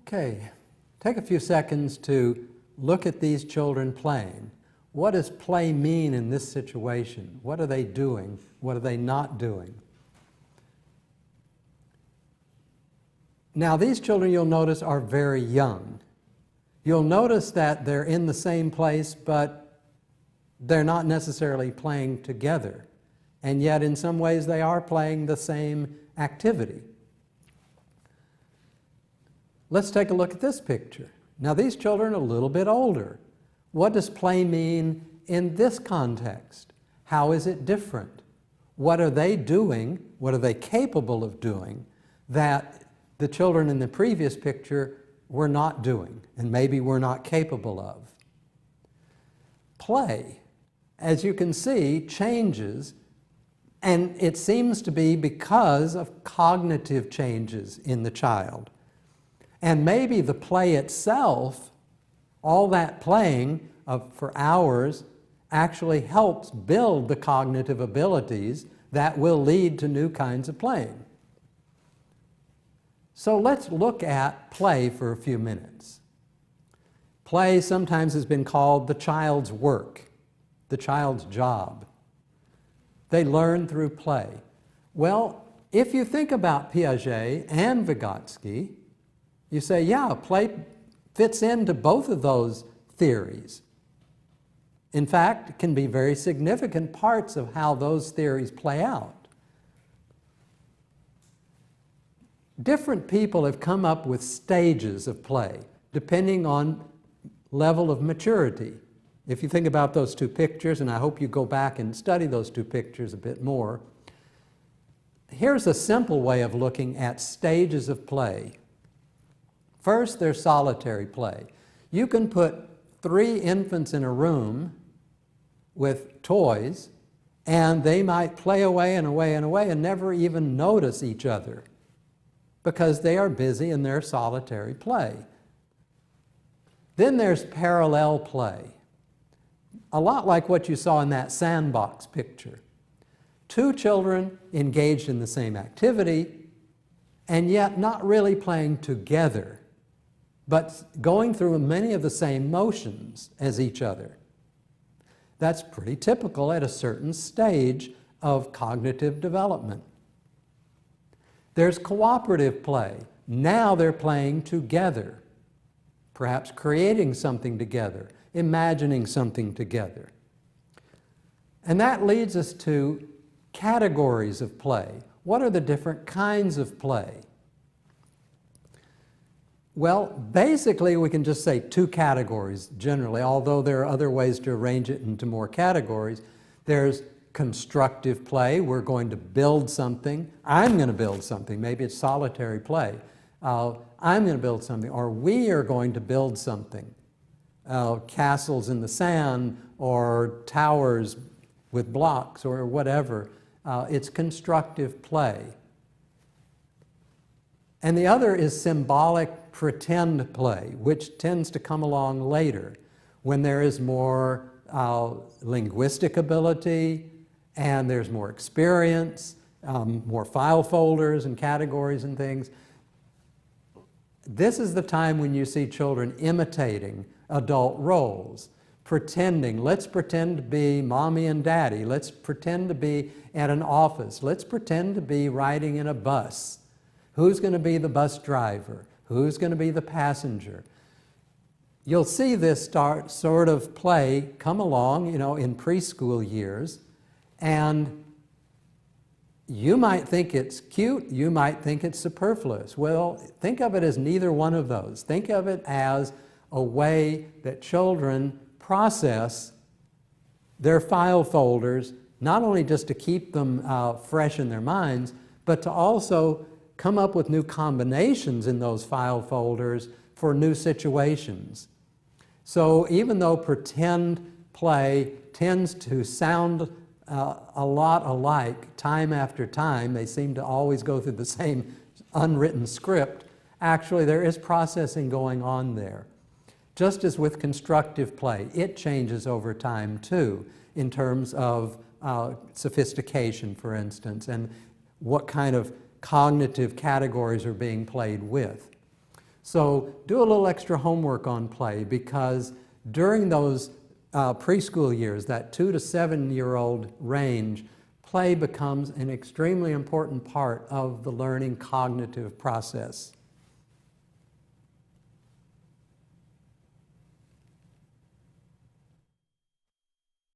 Okay, take a few seconds to look at these children playing. What does play mean in this situation? What are they doing? What are they not doing? Now, these children, you'll notice, are very young. You'll notice that they're in the same place, but they're not necessarily playing together. And yet, in some ways, they are playing the same activity. Let's take a look at this picture. Now, these children are a little bit older. What does play mean in this context? How is it different? What are they doing? What are they capable of doing that the children in the previous picture were not doing and maybe were not capable of? Play, as you can see, changes, and it seems to be because of cognitive changes in the child. And maybe the play itself, all that playing for hours, actually helps build the cognitive abilities that will lead to new kinds of playing. So let's look at play for a few minutes. Play sometimes has been called the child's work, the child's job. They learn through play. Well, if you think about Piaget and Vygotsky, you say, yeah, play fits into both of those theories. In fact, it can be very significant parts of how those theories play out. Different people have come up with stages of play, depending on level of maturity. If you think about those two pictures, and I hope you go back and study those two pictures a bit more, here's a simple way of looking at stages of play. First, there's solitary play. You can put 3 infants in a room with toys, and they might play away and away and away and never even notice each other because they are busy in their solitary play. Then there's parallel play, a lot like what you saw in that sandbox picture. 2 children engaged in the same activity and yet not really playing together, but going through many of the same motions as each other. That's pretty typical at a certain stage of cognitive development. There's cooperative play. Now they're playing together, perhaps creating something together, imagining something together. And that leads us to categories of play. What are the different kinds of play? Well, basically we can just say 2 categories generally, although there are other ways to arrange it into more categories. There's constructive play. We're going to build something. I'm going to build something. Maybe it's solitary play. I'm going to build something, or we are going to build something. Castles in the sand, or towers with blocks, or whatever. It's constructive play. And the other is symbolic pretend play, which tends to come along later when there is more linguistic ability and there's more experience, more file folders and categories and things. This is the time when you see children imitating adult roles, pretending. Let's pretend to be mommy and daddy. Let's pretend to be at an office. Let's pretend to be riding in a bus. Who's going to be the bus driver? Who's going to be the passenger? You'll see this sort of play come along, in preschool years, and you might think it's cute, you might think it's superfluous. Well, think of it as neither one of those. Think of it as a way that children process their file folders, not only just to keep them fresh in their minds, but to also come up with new combinations in those file folders for new situations. So even though pretend play tends to sound a lot alike time after time, they seem to always go through the same unwritten script, actually there is processing going on there. Just as with constructive play, it changes over time too, in terms of sophistication, for instance, and what kind of cognitive categories are being played with. So do a little extra homework on play, because during those preschool years, that 2 to 7-year-old range, play becomes an extremely important part of the learning cognitive process.